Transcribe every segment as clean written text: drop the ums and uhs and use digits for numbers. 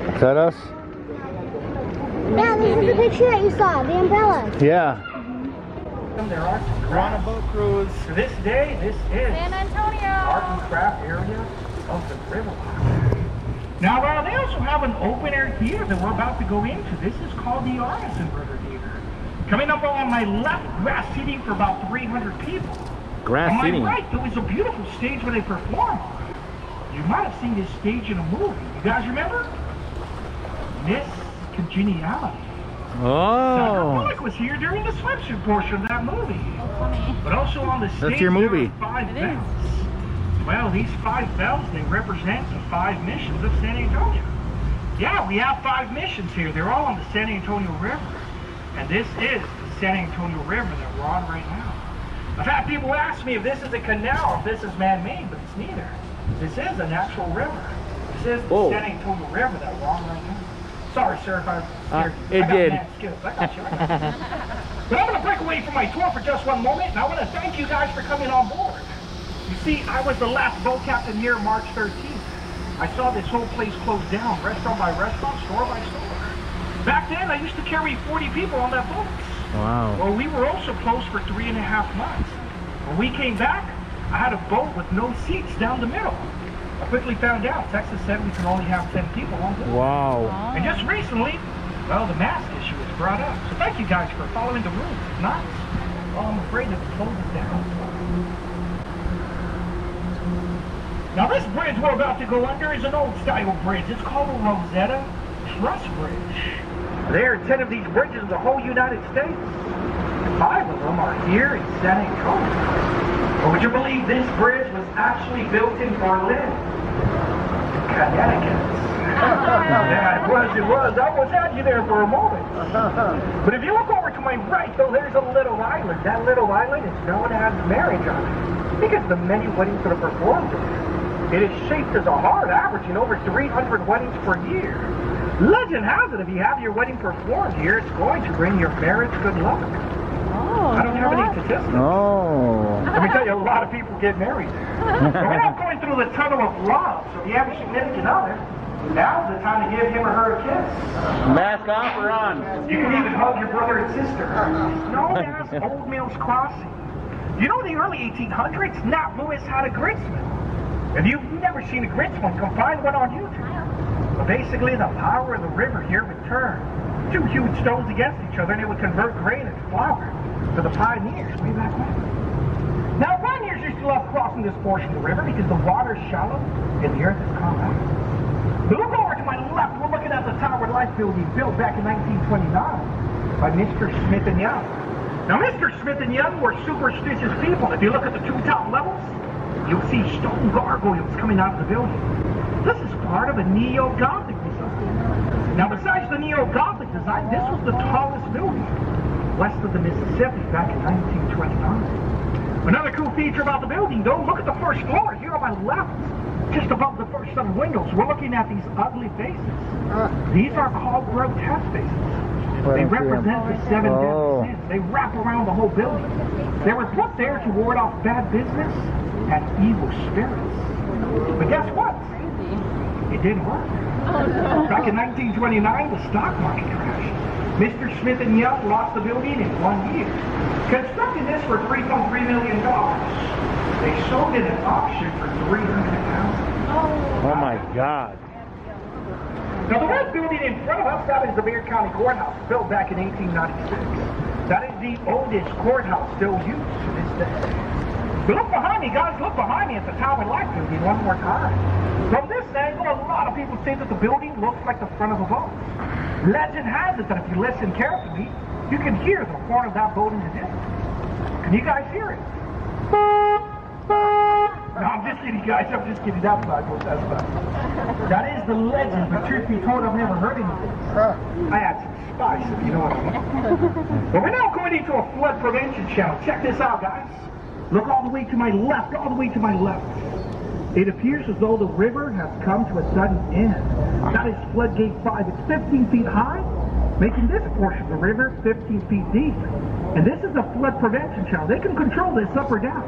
Is that us? Yeah, this is the picture that you saw, the umbrellas. Yeah. There are some on a boat cruise. This day, this is San Antonio. Art and craft area of the river. Now, they also have an open air theater that we're about to go into. This is called the Artisan River Theater. Coming up on my left, grass seating for about 300 people. Grass seating. On my right, there was a beautiful stage where they perform. You might have seen this stage in a movie. You guys remember? Miss Congeniality. Sandra Oh. Bullock was here during the swimsuit portion of that movie. Oh, funny. But also on the stage, That's your movie. there are 5 It bells. Well, these 5 bells, they represent the 5 missions of San Antonio. Yeah, we have 5 missions here. They're all on the San Antonio River. And this is the San Antonio River that we're on right now. I've had people ask me if this is a canal, if this is man-made, but it's neither. This is a natural river. This is the San Antonio River that we're on right now. Sorry, sir, if I scared you. It did. I got you. But I'm going to break away from my tour for just one moment, and I want to thank you guys for coming on board. You see, I was the last boat captain here March 13th. I saw this whole place closed down, restaurant by restaurant, store by store. Back then, I used to carry 40 people on that boat. Wow. Well, we were also closed for 3.5 months. When we came back, I had a boat with no seats down the middle. I quickly found out Texas said we can only have 10 people on board. Wow. And just recently, well, the mask issue was brought up. So thank you guys for following the rules. If not, well, I'm afraid it closes down. Now this bridge we're about to go under is an old style bridge. It's called a Rosetta Truss Bridge. There are 10 of these bridges in the whole United States. 5 of them are here in San Antonio. But would you believe this bridge was actually built in Berlin, Connecticut? Yeah, it was. I almost had you there for a moment. But if you look over to my right, though, there's a little island. That little island is known as Marriage Island because the many weddings that are performed there. It is shaped as a heart, averaging over 300 weddings per year. Legend has it, if you have your wedding performed here, it's going to bring your marriage good luck. Oh, I don't have any statistics. Oh. Let me tell you, a lot of people get married there. But we're not going through the tunnel of love, so if you have a significant other, now's the time to give him or her a kiss. Mask off or on? You can even hug your brother and sister. It's known as Old Mills Crossing. You know, in the early 1800s, Nat Lewis had a grits mill. If you've never seen a grits mill, come find one on YouTube. But basically, the power of the river here would turn 2 huge stones against each other, and it would convert grain into flour for the pioneers way back when. Now, pioneers used to love crossing this portion of the river because the water is shallow and the earth is compact. But look over to my left, we're looking at the Tower Life building built back in 1929 by Mr. Smith and Young. Now, Mr. Smith and Young were superstitious people. If you look at the 2 top levels, you'll see stone gargoyles coming out of the building. This is part of a neo-Gothic design. Now, besides the neo-Gothic design, this was the tallest building west of the Mississippi back in 1929. Another cool feature about the building, though, look at the first floor here on my left. Just above the first set of windows, we're looking at these ugly faces. These are called grotesque faces. They represent the 7 deadly sins. They wrap around the whole building. They were put there to ward off bad business and evil spirits. But guess what? It didn't work. Back in 1929, the stock market crashed. Mr. Smith and Young lost the building in 1 year. Constructing this for $3.3 million. They sold it at auction for $300,000. Oh my God. Now the red building in front of us, that is the Beard County Courthouse, built back in 1896. That is the oldest courthouse still used to this day. But look behind me, guys, look behind me at the Tower Life building one more time. From this angle, a lot of people say that the building looks like the front of a boat. Legend has it that if you listen carefully, you can hear the horn of that boat in the distance. Can you guys hear it? No, I'm just kidding, guys. I'm just kidding. That's not good. That's not good. That is the legend, but truth be told, I've never heard anything. I had some spice, if you know what I mean. But we're now going into a flood prevention channel. Check this out, guys. Look all the way to my left, all the way to my left. It appears as though the river has come to a sudden end. That is floodgate 5. It's 15 feet high, making this portion of the river 15 feet deep. And this is a flood prevention channel. They can control this up or down.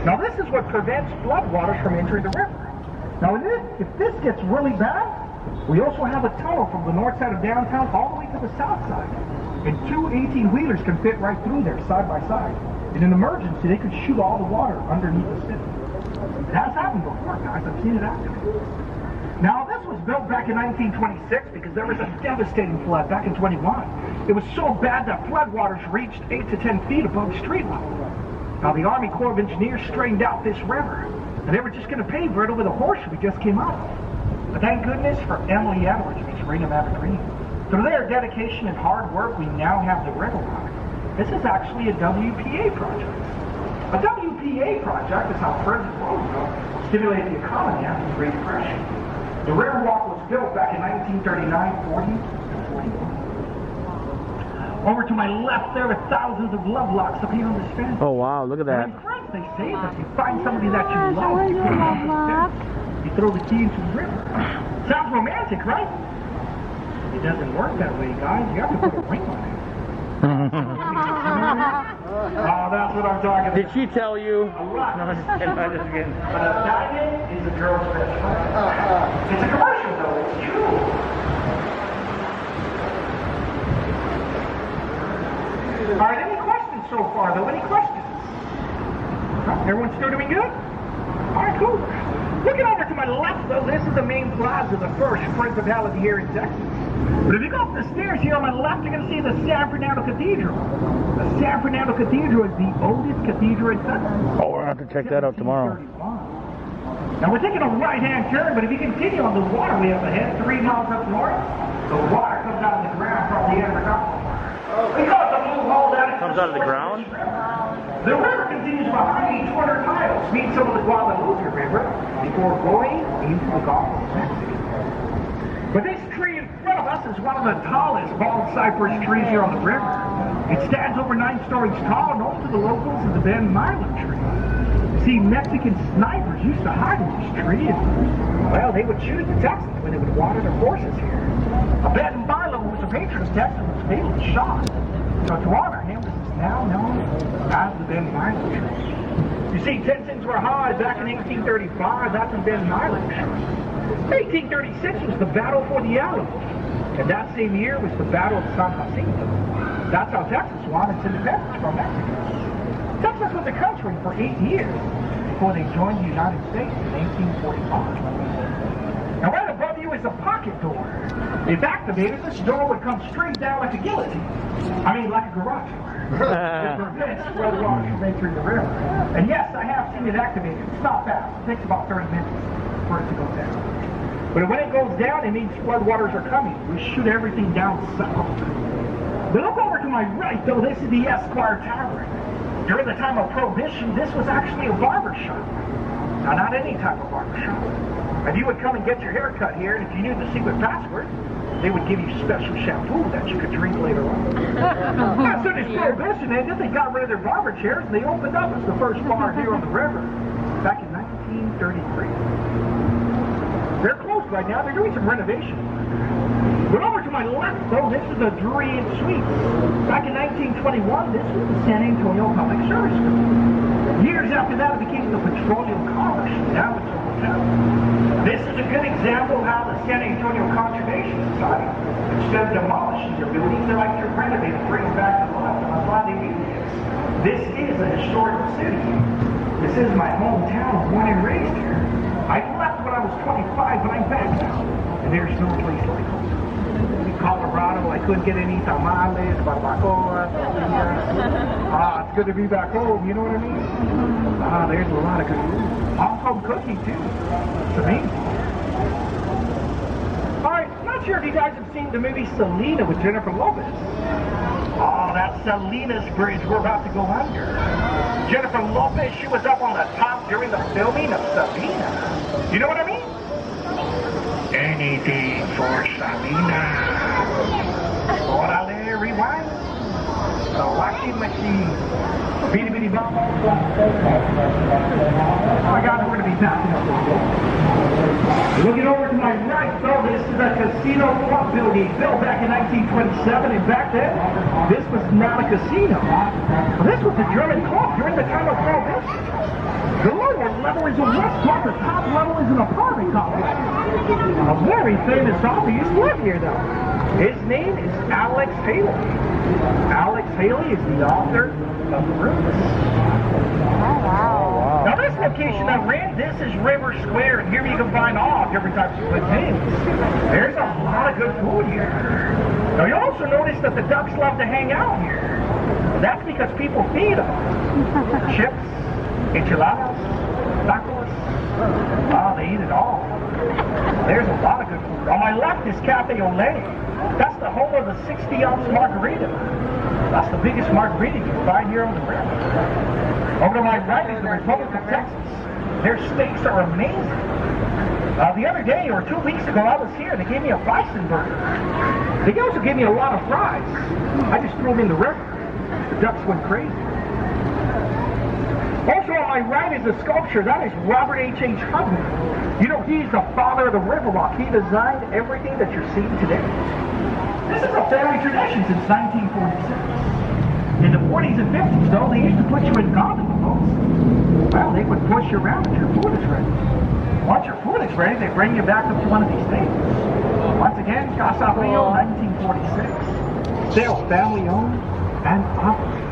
Now this is what prevents floodwaters from entering the river. Now if this gets really bad, We also have a tunnel from the north side of downtown all the way to the south side. And two 18-wheelers can fit right through there, side by side. In an emergency, they could shoot all the water underneath the city. It has happened before, guys. I've seen it happen. Now, this was built back in 1926 because there was a devastating flood back in 21. It was so bad that floodwaters reached 8 to 10 feet above street level. Now, the Army Corps of Engineers straightened out this river, and they were just going to pave right over the horseshoe we just came out of. But thank goodness for Emily Edwards, Miss Rena Evergreen. Through their dedication and hard work, we now have the river walk. This is actually a WPA project. A WPA project is how President Roosevelt stimulated the economy after the Great Depression. The river walk was built back in 1939, 40, and 41. Over to my left, there are thousands of love locks appear on this fence. Oh wow, look at that. And in France, they say that you find somebody that you love, you put it on the fence, you throw the key into the river. Sounds romantic, right? It doesn't work that way, guys. You have to put a ring on it. Oh, that's what I'm talking about. Did she tell you? A rock. No, I'm just kidding. I'm just kidding. A diamond is a girl's best friend. It's a commercial, though. It's true. All right, any questions so far, though? Any questions? Everyone's still doing good? All right, cool. Looking over to my left, though, this is the main plaza, the first principality here in Texas. But if you go up the stairs here on my left, you're going to see the San Fernando Cathedral. The San Fernando Cathedral is the oldest cathedral in Texas. Oh, we're going to have to check that out tomorrow. Now we're taking a right-hand turn, but if you continue on the waterway up ahead, 3 miles up north, the water comes out of the ground from the end of the We call it the blue hole. That Comes out of the ground? The river continues behind me 200 miles, meets some of the Guadalupe River, before going into the Gulf of Mexico. But this tree in front of us is one of the tallest bald cypress trees here on the river. It stands over 9 stories tall, known to the locals as the Ben Milo tree. See, Mexican snipers used to hide in this tree, and, well, they would shoot at the Texans when they would water their horses here. A Ben Milo, who was a patron of Texas, was fatally shot. So to honor him, this is now known as the Ben Milo tree. You see, tensions were high back in 1835. That's when Ben Milo shot. 1836 was the Battle for the Alamo, and that same year was the Battle of San Jacinto. That's how Texas won its independence from Mexico. Texas was a country for 8 years before they joined the United States in 1845. Now right above you is a pocket door. If activated, this door would come straight down like a guillotine. I mean, like a garage door. It prevents flood water from entering the river. And yes, I have seen it activated. It's not fast. It takes about 30 minutes for it to go down. But when it goes down, it means floodwaters are coming. We shoot everything down south. But look over to my right, though. This is the Esquire Tavern. During the time of Prohibition, this was actually a barber shop. Now, not any type of barber shop. If you would come and get your hair cut here, and if you knew the secret password, they would give you special shampoo that you could drink later on. As soon as Prohibition ended, they got rid of their barber chairs, and they opened up as the first bar here on the river back in 1933. They're closed right now. They're doing some renovation. But over to my left, though, this is a Dream Suite. Back in 1921, this was the San Antonio Public Service School. Years after that, it became the Petroleum Commerce. Now it's a hotel. This is a good example of how the San Antonio Conservation Society, instead of demolishing their buildings, they like to renovate and bring them back to life. And I'm glad they do this. This is a historical city. This is my hometown, born and raised here. I left when I was 25, but I'm back now. And there's no place like home. In Colorado, I couldn't get any tamales, barbacoa, tortillas. It's good to be back home, you know what I mean? There's a lot of good food. Home cooking, too. It's amazing. Alright, not sure if you guys have seen the movie Selena with Jennifer Lopez. Oh, that's Selena's Bridge we're about to go under. Jennifer Lopez, she was up on the top during the filming of Selena. You know what I mean? Anything for Selena. Orale, rewind. The washing machine. Beady bitty bum. Oh my God, we're going to be backing up this door. Looking over to my right, though, this is a casino club building built back in 1927, and back then, this was not a casino. This was a German club during the time of Prohibition. The lower lower level is a restaurant. The top level is an apartment complex. A very famous author used to live here, though. His name is Alex Haley. Alex Haley is the author of the Rooms. Now this location I'm in, this is River Square, and here you can find all different types of cuisines. There's a lot of good food here. Now you also notice that the ducks love to hang out here. That's because people feed them. Chips, enchiladas, tacos. Oh, they eat it all. There's a lot of good food. On my left is Cafe Olay. That's the home of the 60-ounce margarita. That's the biggest margarita you can find here on the river. Over to my right is the Republic of Texas. Their steaks are amazing. The other day, or 2 weeks ago, I was here. They gave me a bison burger. They also gave me a lot of fries. I just threw them in the river. The ducks went crazy. Also on my right is a sculpture. That is Robert H. Hutton. You know, he's the father of the Riverwalk. He designed everything that you're seeing today. This is a family tradition since 1946. In the 40s and 50s, though, they used to put you in gondola boats. Well, they would push you around until your food is ready. Once your food is ready, they bring you back up to one of these things. Once again, Casa Rio, 1946. Still family-owned and operated.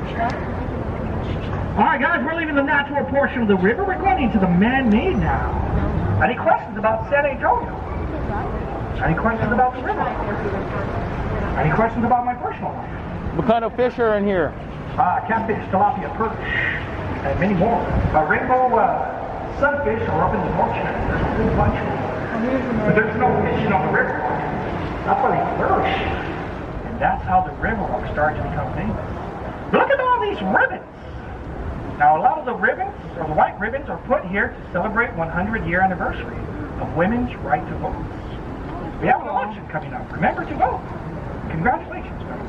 All right, guys, we're leaving the natural portion of the river. We're going into the man-made now. Any questions about San Antonio? Any questions about the river? Any questions about my personal life? What kind of fish are in here? Catfish, tilapia, perch, and many more. Rainbow sunfish are up in the ocean. There's a whole bunch of them. But there's no fishing on the river. That's why they flourish. And that's how the river started to become famous. Look at all these ribbons. Now, a lot of the ribbons, or the white ribbons, are put here to celebrate 100-year anniversary of women's right to vote. We have an election coming up. Remember to vote. Congratulations, guys.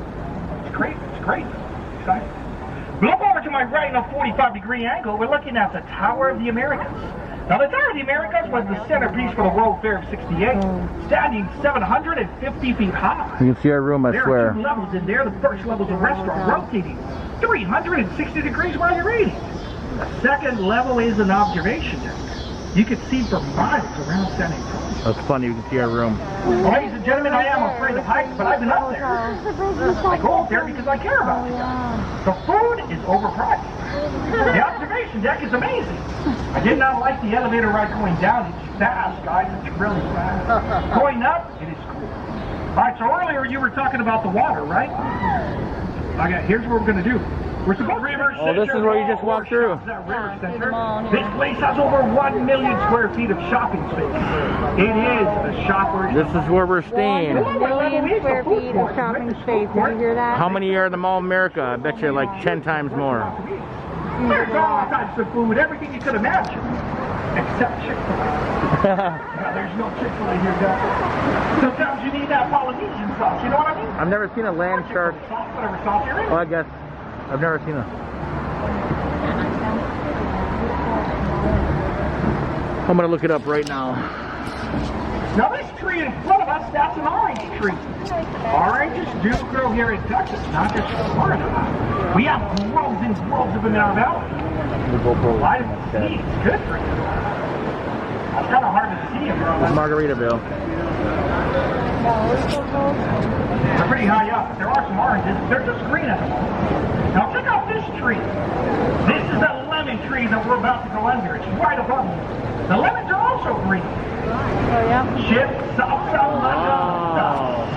It's great. It's great. Exciting. We look over to my right in a 45-degree angle. We're looking at the Tower of the Americas. Now, the Tower of the Americas was the centerpiece for the World Fair of '68, standing 750 feet high. You can see our room, I There swear. are 2 levels in there. The first level is a restaurant, rotating 360 degrees while you're eating. The second level is an observation deck. You can see for miles around San Antonio. That's funny, you can see our room. Ladies and gentlemen, I am afraid of heights, but I've been up there. I go up there because I care about you guys. The food is overpriced. The observation deck is amazing. I did not like the elevator ride going down. It's fast, guys. It's really fast. Going up, it is cool. All right, so earlier you were talking about the water, right? Okay, here's what we're going to do. We're supposed to Oh, this is where you just walked through. This place has over 1 million square feet of shopping space. It is a shopper's. This is where we're staying. 1 million square feet of shopping space. Did you hear that? How many are in the Mall of America? I bet you like 10 times more. There's all types of food, everything you could imagine, except Chick-fil-A. There's no Chick-fil-A here, guys. Sometimes you need that Polynesian sauce, you know what I mean? I've never seen a land shark. Whatever sauce you're in. Oh, I guess. I've never seen a... I'm going to look it up right now. Now this tree in front of us, that's an orange tree. Oranges do grow here in Texas, not just in Florida. We have groves and groves of them in our valley. Vitamin C is good for you. That's kind of hard to see them. It's Margaritaville. They're pretty high up. There are some oranges. They're just green at the moment. Now check out this tree. This is a lemon tree that we're about to go under. It's right above me. The lemons are also green. Oh, yeah. Chips, salsa, lemon, stuff.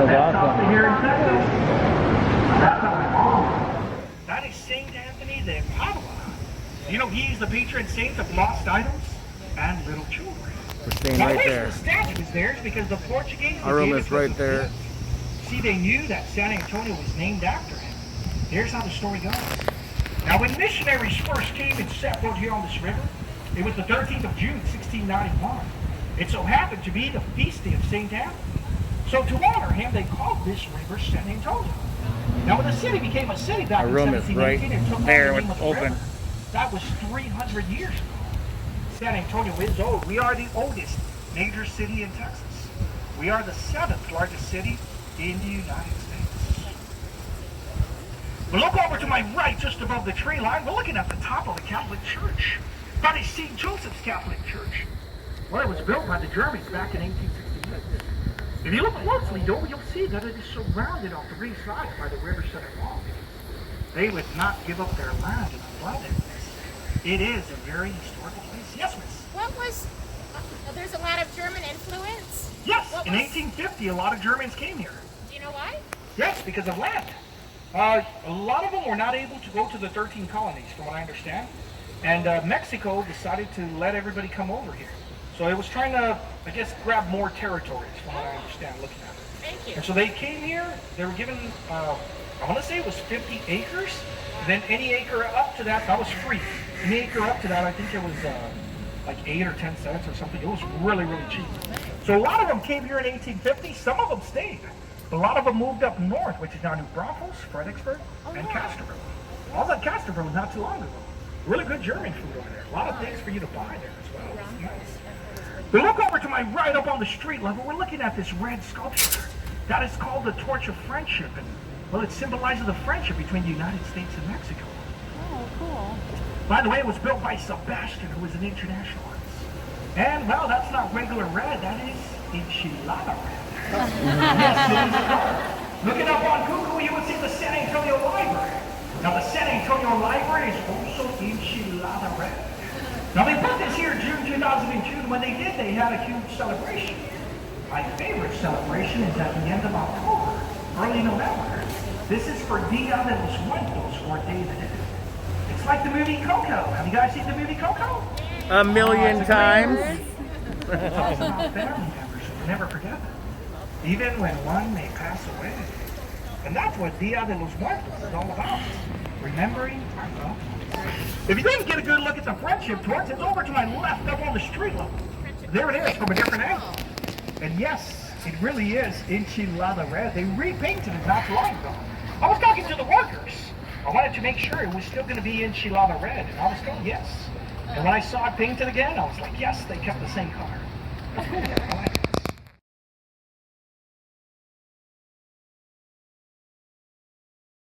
That's awesome. Here in Texas. That's that is St. Anthony de Padua. You know, he's the patron saint of lost items and little children. We're staying Now, right the there. statue is theirs because the Portuguese. Our room is right there. See, they knew that San Antonio was named after him. Here's how the story goes. Now, when missionaries first came and set foot here on this river, it was the 13th of June, 1691. It so happened to be the feast day of St. Anthony. So to honor him, they called this river San Antonio. Now, when the city became a city back Our in room is 1718, right it took on there. the name It's of the open. river. That was 300 years ago. San Antonio is old. We are the oldest major city in Texas. We are the 7th largest city in the United States. Well, look over to my right, just above the tree line. We're looking at the top of the Catholic Church. That is St. Joseph's Catholic Church. Well, it was built by the Germans back in 1868. If you look closely, though, you'll see that it is surrounded on three sides by the river Center Wall. They would not give up their land in a flood. It is a very historical place. Yes, miss? What was, there's a lot of German influence? Yes, What in was- 1850, a lot of Germans came here. Do you know why? Yes, because of land. A lot of them were not able to go to the 13 colonies, from what I understand. And Mexico decided to let everybody come over here. So it was trying to, I guess, grab more territories, from what I understand, looking at it. Thank you. And so they came here, they were given, I want to say it was 50 acres. Then any acre up to that was free. Any acre up to that, I think it was like 8 or 10 cents or something. It was really, really cheap. So a lot of them came here in 1850. Some of them stayed. A lot of them moved up north, which is now New Braunfels, Fredericksburg, and Casterville. I was at Casterville not too long ago. Really good German food over there. A lot of things for you to buy there as well. It's nice. We look over to my right up on the street level. We're looking at this red sculpture. That is called the Torch of Friendship. And, well, it symbolizes the friendship between the United States and Mexico. Oh, cool. By the way, it was built by Sebastian, who was an internationalist. And, well, that's not regular red. That is enchilada red. Yes, it is. Looking up on Google, you would see the San Antonio Library. Now, the San Antonio Library is also enchilada red. Now, they put this here June 2002. When they did, they had a huge celebration. My favorite celebration is at the end of October, early November. This is for Dia de los Muertos, or Day of the Dead. It's like the movie Coco. Have you guys seen the movie Coco? A million times. It's all about family members, so you never forget them. Even when one may pass away. And that's what Dia de los Muertos is all about. Remembering our loved ones. If you didn't get a good look at the friendship torch, it's over to my left up on the street level. There it is from a different angle. And yes, it really is enchilada red. They repainted it not too long ago. I was talking to the workers. I wanted to make sure it was still going to be enchilada red. And I was told yes. And when I saw it painted again, I was like, yes, they kept the same color. That's cool. I like it.